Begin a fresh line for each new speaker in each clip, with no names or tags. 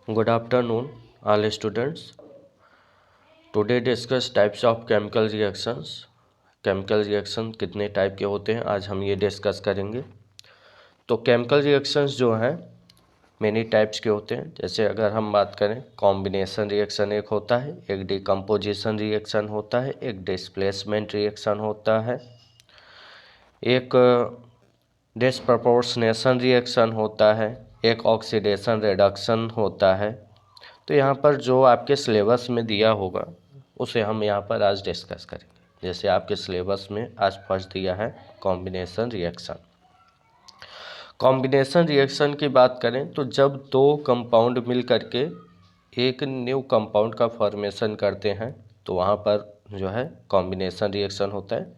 Good afternoon, all students. Today discuss types of chemical reactions. Chemical reaction कितने type के होते हैं आज हम ये डिस्कस करेंगे। तो केमिकल रिएक्शंस जो हैं मेनी टाइप्स के होते हैं। जैसे अगर हम बात करें, कॉम्बिनेशन रिएक्शन एक होता है, एक डिकम्पोजिशन रिएक्शन होता है, एक डिस्प्लेसमेंट रिएक्शन होता है, एक डिस्प्रपोर्शनेशन रिएक्शन होता है, एक ऑक्सीडेशन रिडक्शन होता है। तो यहाँ पर जो आपके सिलेबस में दिया होगा उसे हम यहाँ पर आज डिस्कस करेंगे। जैसे आपके सिलेबस में आज फर्स्ट दिया है कॉम्बिनेशन रिएक्शन। कॉम्बिनेशन रिएक्शन की बात करें तो जब दो कंपाउंड मिल करके एक न्यू कंपाउंड का फॉर्मेशन करते हैं तो वहाँ पर जो है कॉम्बिनेशन रिएक्शन होता है।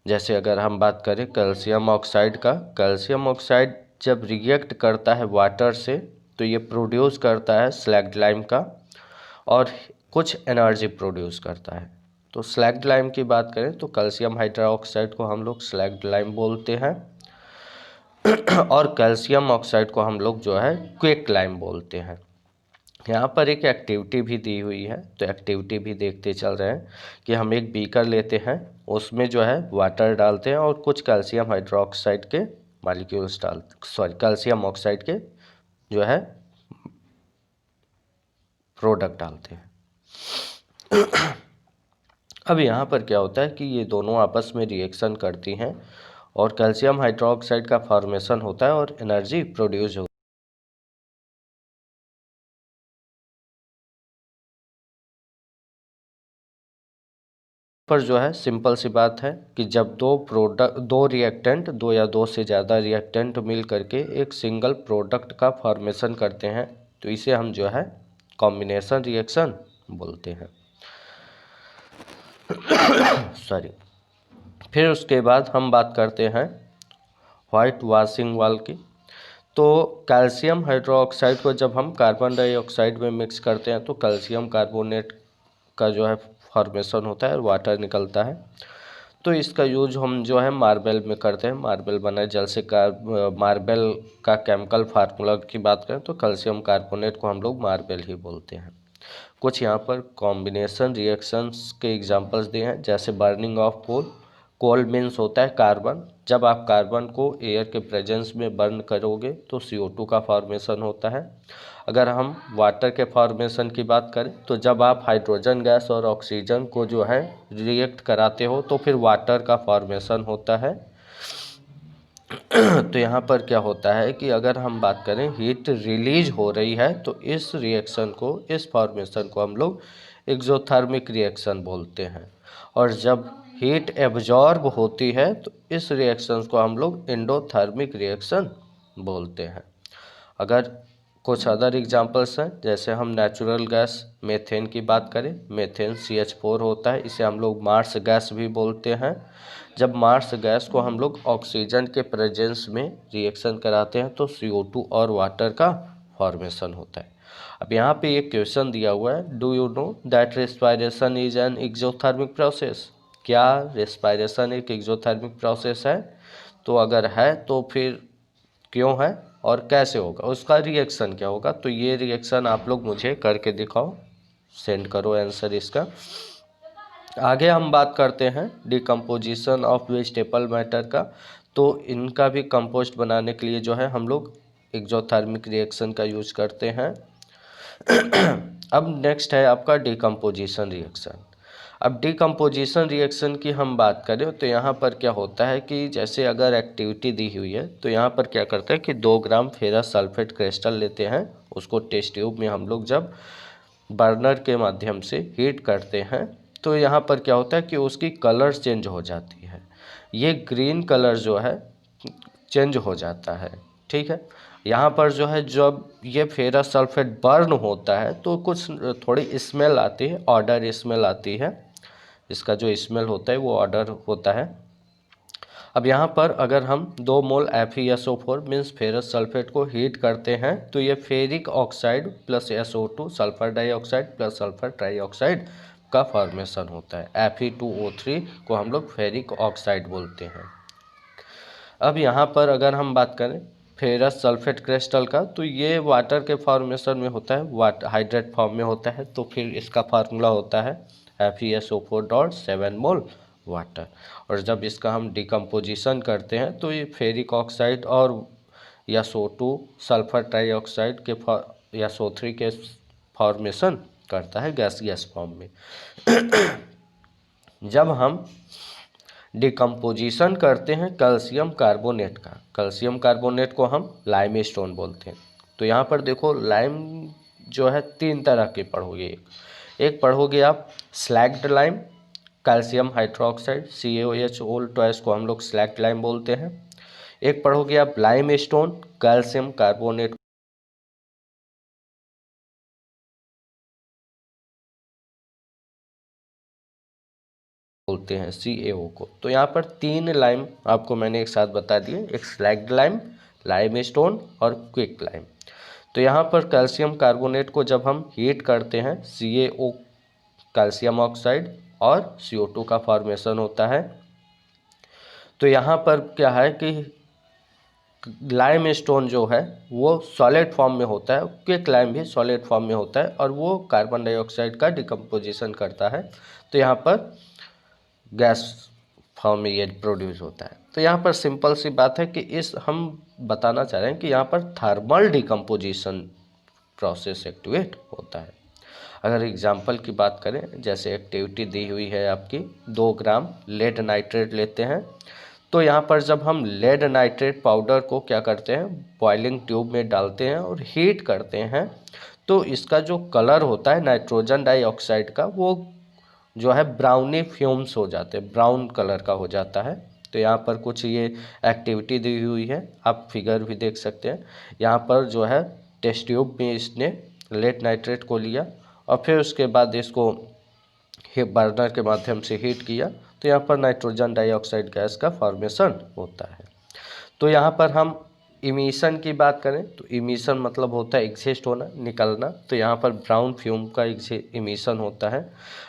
जैसे अगर हम बात करें कैल्शियम ऑक्साइड का, कैल्शियम ऑक्साइड जब रिएक्ट करता है वाटर से तो ये प्रोड्यूस करता है स्लैग्ड लाइम का और कुछ एनर्जी प्रोड्यूस करता है। तो स्लैग्ड लाइम की बात करें तो कैल्शियम हाइड्रोक्साइड को हम लोग स्लैग्ड लाइम बोलते हैं और कैल्शियम ऑक्साइड को हम लोग जो है क्विक लाइम बोलते हैं। यहाँ पर एक एक्टिविटी भी दी हुई है, तो एक्टिविटी भी देखते चल रहे हैं कि हम एक बीकर लेते हैं, उसमें जो है वाटर डालते हैं और कुछ कैल्शियम हाइड्रोक्साइड के मॉलिक्यूल्स कैल्शियम ऑक्साइड के जो है प्रोडक्ट डालते हैं। अब यहाँ पर क्या होता है कि ये दोनों आपस में रिएक्शन करती हैं और कैल्शियम हाइड्रोक्साइड का फॉर्मेशन होता है और एनर्जी प्रोड्यूस होती है। पर जो है सिंपल सी बात है कि जब दो या दो से ज़्यादा रिएक्टेंट मिल करके एक सिंगल प्रोडक्ट का फॉर्मेशन करते हैं तो इसे हम जो है कॉम्बिनेशन रिएक्शन बोलते हैं। सॉरी। फिर उसके बाद हम बात करते हैं वाइट वॉशिंग वाल की। तो कैल्शियम हाइड्रोक्साइड को जब हम कार्बन डाइऑक्साइड में मिक्स करते हैं तो कैल्शियम कार्बोनेट का जो है फॉर्मेशन होता है और वाटर निकलता है। तो इसका यूज हम जो है मार्बल में करते हैं। मार्बल बनाए जल से मार्बल का केमिकल फार्मूला की बात करें तो कैल्शियम कार्बोनेट को हम लोग मार्बल ही बोलते हैं। कुछ यहाँ पर कॉम्बिनेशन रिएक्शंस के एग्जांपल्स दिए हैं, जैसे burning of coal. Coal means होता है कार्बन। जब आप कार्बन को एयर के प्रेजेंस में बर्न करोगे तो CO2 का फॉर्मेशन होता है। अगर हम वाटर के फॉर्मेशन की बात करें तो जब आप हाइड्रोजन गैस और ऑक्सीजन को जो है रिएक्ट कराते हो तो फिर वाटर का फॉर्मेशन होता है। तो यहाँ पर क्या होता है कि अगर हम बात करें हीट रिलीज हो रही है तो इस रिएक्शन को, इस फॉर्मेशन को हम लोग एक्सोथर्मिक रिएक्शन बोलते हैं। और जब हीट एब्जॉर्ब होती है तो इस रिएक्शन को हम लोग एंडोथर्मिक रिएक्शन बोलते हैं। अगर कुछ अदर एग्जांपल्स हैं, जैसे हम नेचुरल गैस मेथेन की बात करें, मेथेन CH4 होता है, इसे हम लोग मार्स गैस भी बोलते हैं। जब मार्स गैस को हम लोग ऑक्सीजन के प्रेजेंस में रिएक्शन कराते हैं तो CO2 और वाटर का फॉर्मेशन होता है। अब यहाँ पे एक क्वेश्चन दिया हुआ है, do you know that respiration is an exothermic process. क्या रेस्पायरेशन एक एक्सोथर्मिक प्रोसेस है? तो अगर है तो फिर क्यों है और कैसे होगा, उसका रिएक्शन क्या होगा? तो ये रिएक्शन आप लोग मुझे करके दिखाओ, सेंड करो आंसर इसका। आगे हम बात करते हैं डिकम्पोजिशन ऑफ वेजिटेबल मैटर का। तो इनका भी कंपोस्ट बनाने के लिए जो है हम लोग एक्सोथर्मिक रिएक्शन का यूज करते हैं। अब नेक्स्ट है आपका डिकम्पोजिशन रिएक्शन। अब डिकम्पोजिशन रिएक्शन की हम बात करें तो यहाँ पर क्या होता है कि जैसे अगर एक्टिविटी दी हुई है तो यहाँ पर क्या करते हैं कि 2 ग्राम फेरस सल्फेट क्रिस्टल लेते हैं, उसको टेस्ट ट्यूब में हम लोग जब बर्नर के माध्यम से हीट करते हैं तो यहाँ पर क्या होता है कि उसकी कलर चेंज हो जाती है। ये ग्रीन कलर जो है चेंज हो जाता है, ठीक है। यहाँ पर जो है जब ये फेरस सल्फेट बर्न होता है तो कुछ थोड़ी स्मेल आती है, ऑडर स्मेल आती है। इसका जो स्मेल होता है वो ऑडर होता है। अब यहाँ पर अगर हम 2 मोल FeSO4 मीन्स फेरस सल्फेट को हीट करते हैं तो ये ferric oxide plus SO2 sulphur dioxide plus sulphur trioxide का फॉर्मेशन होता है। Fe2O3 को हम लोग फेरिक ऑक्साइड बोलते हैं। अब यहाँ पर अगर हम बात करें फेरस सल्फेट क्रिस्टल का, तो ये वाटर के फॉर्मेशन में होता है, वाटर हाइड्रेट फॉर्म में होता है। तो फिर इसका फार्मूला होता है FeSO4.7 मोल वाटर। और जब इसका हम डिकम्पोजिशन करते हैं तो ये फेरिक ऑक्साइड और या SO2 सल्फर ट्राईऑक्साइड के या SO3 के फॉर्मेशन करता है गैस फॉर्म में। जब हम डिकम्पोजिशन करते हैं कैल्शियम कार्बोनेट का, कैल्शियम कार्बोनेट को हम लाइम स्टोन बोलते हैं। तो यहाँ पर देखो लाइम जो है 3 तरह के पढ़ोगे। एक पढ़ोगे आप slagged lime, calcium hydroxide CaOH twice को हम लोग स्लैग्ड लाइम बोलते हैं। एक पढ़ोगे आप लाइम स्टोन, कैल्शियम कार्बोनेट बोलते हैं CaO को। तो यहाँ पर 3 लाइम आपको मैंने एक साथ बता दिए, एक स्लैग्ड लाइम, लाइम स्टोन और क्विक लाइम। तो यहाँ पर कैल्शियम कार्बोनेट को जब हम हीट करते हैं CaO कैल्शियम ऑक्साइड और CO2 का फॉर्मेशन होता है। तो यहाँ पर क्या है कि लाइम स्टोन जो है वो सॉलिड फॉर्म में होता है, क्विक लाइम भी सॉलिड फॉर्म में होता है और वो कार्बन डाइऑक्साइड का डिकम्पोजिशन करता है। तो यहाँ पर गैस फॉर्म में ये प्रोड्यूस होता है। तो यहाँ पर सिंपल सी बात है कि इस हम बताना चाह रहे हैं कि यहाँ पर थर्मल डिकम्पोजिशन प्रोसेस एक्टिवेट होता है। अगर एग्जाम्पल की बात करें, जैसे एक्टिविटी दी हुई है आपकी 2 ग्राम लेड नाइट्रेट लेते हैं। तो यहाँ पर जब हम लेड नाइट्रेट पाउडर को क्या करते हैं, बॉइलिंग ट्यूब में डालते हैं और हीट करते हैं, तो इसका जो कलर होता है नाइट्रोजन डाइऑक्साइड का, वो जो है ब्राउनी फ्यूम्स हो जाते हैं, ब्राउन कलर का हो जाता है। तो यहाँ पर कुछ ये एक्टिविटी दी हुई है, आप फिगर भी देख सकते हैं। यहाँ पर जो है टेस्ट ट्यूब में इसने लेड नाइट्रेट को लिया और फिर उसके बाद इसको बर्नर के माध्यम से हीट किया, तो यहाँ पर नाइट्रोजन डाइऑक्साइड गैस का फॉर्मेशन होता है। तो यहाँ पर हम इमिशन की बात करें तो इमिशन मतलब होता है एग्जिस्ट होना, निकलना। तो यहाँ पर ब्राउन फ्यूम का इमिशन होता है।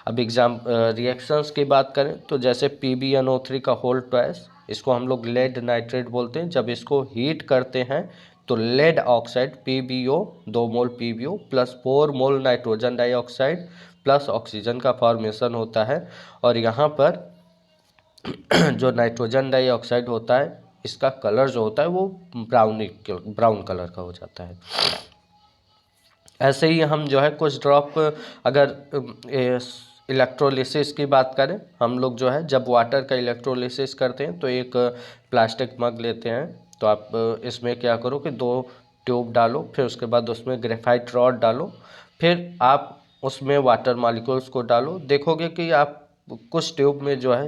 अब रिएक्शंस की बात करें तो जैसे PbNO3 का होल ट्वाइस, इसको हम लोग लेड नाइट्रेट बोलते हैं। जब इसको हीट करते हैं तो लेड ऑक्साइड PbO 2 मोल PbO plus 4 mole nitrogen dioxide plus oxygen का फॉर्मेशन होता है। और यहाँ पर जो नाइट्रोजन डाइऑक्साइड होता है, इसका कलर जो होता है वो ब्राउन कलर का हो जाता है। ऐसे ही हम जो है कुछ ड्रॉप, अगर इलेक्ट्रोलिसिस की बात करें, हम लोग जो है जब वाटर का इलेक्ट्रोलिसिस करते हैं तो एक प्लास्टिक मग लेते हैं। तो आप इसमें क्या करो कि 2 ट्यूब डालो, फिर उसके बाद उसमें ग्रेफाइट रॉड डालो, फिर आप उसमें वाटर मॉलिक्यूल्स को डालो। देखोगे कि आप कुछ ट्यूब में जो है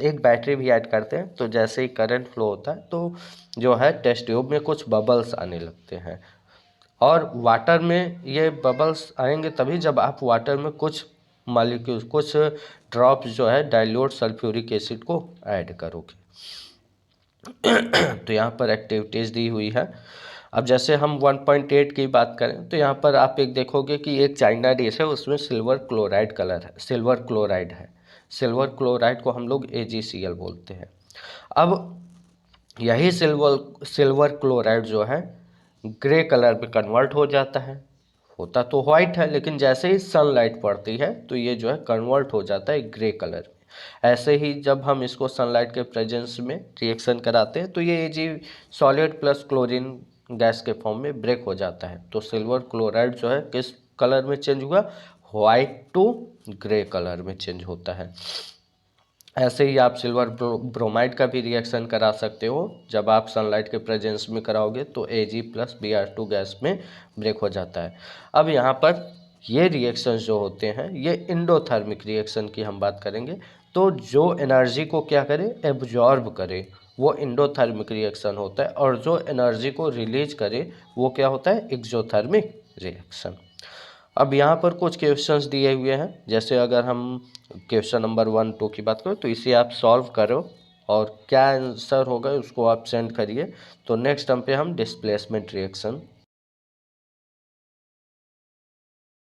एक बैटरी भी ऐड करते हैं। तो जैसे ही करंट फ्लो होता है तो जो है टेस्ट ट्यूब में कुछ बबल्स आने लगते हैं, और वाटर में ये बबल्स आएंगे तभी जब आप वाटर में कुछ मॉलिक्यूल्स, कुछ ड्रॉप्स जो है डाइल्यूट सल्फ्यूरिक एसिड को ऐड करोगे। तो यहाँ पर एक्टिविटीज़ दी हुई है। अब जैसे हम 1.8 की बात करें तो यहाँ पर आप एक देखोगे कि एक चाइना डिश है, उसमें सिल्वर क्लोराइड कलर है, सिल्वर क्लोराइड है। सिल्वर क्लोराइड को हम लोग AgCl बोलते हैं। अब यही सिल्वर क्लोराइड जो है ग्रे कलर में कन्वर्ट हो जाता है। होता तो वाइट है, लेकिन जैसे ही सनलाइट पड़ती है तो ये जो है कन्वर्ट हो जाता है ग्रे कलर में। ऐसे ही जब हम इसको सनलाइट के प्रेजेंस में रिएक्शन कराते हैं तो ये Ag solid plus chlorine gas के फॉर्म में ब्रेक हो जाता है। तो सिल्वर क्लोराइड जो है किस कलर में चेंज हुआ, वाइट टू ग्रे कलर में चेंज होता है। ऐसे ही आप सिल्वर ब्रोमाइड का भी रिएक्शन करा सकते हो। जब आप सनलाइट के प्रेजेंस में कराओगे तो Ag प्लस Br2 गैस में ब्रेक हो जाता है। अब यहाँ पर ये रिएक्शंस जो होते हैं ये इंडोथर्मिक रिएक्शन की हम बात करेंगे। तो जो एनर्जी को क्या करे, एब्जॉर्ब करे, वो इंडोथर्मिक रिएक्शन होता है। और जो एनर्जी को रिलीज करे वो क्या होता है, एक्सोथर्मिक रिएक्शन। अब यहाँ पर कुछ क्वेश्चंस दिए हुए हैं। जैसे अगर हम क्वेश्चन नंबर 1, 2 की बात करें तो इसे आप सॉल्व करो और क्या आंसर होगा उसको आप सेंड करिए। तो नेक्स्ट हम पे हम डिस्प्लेसमेंट रिएक्शन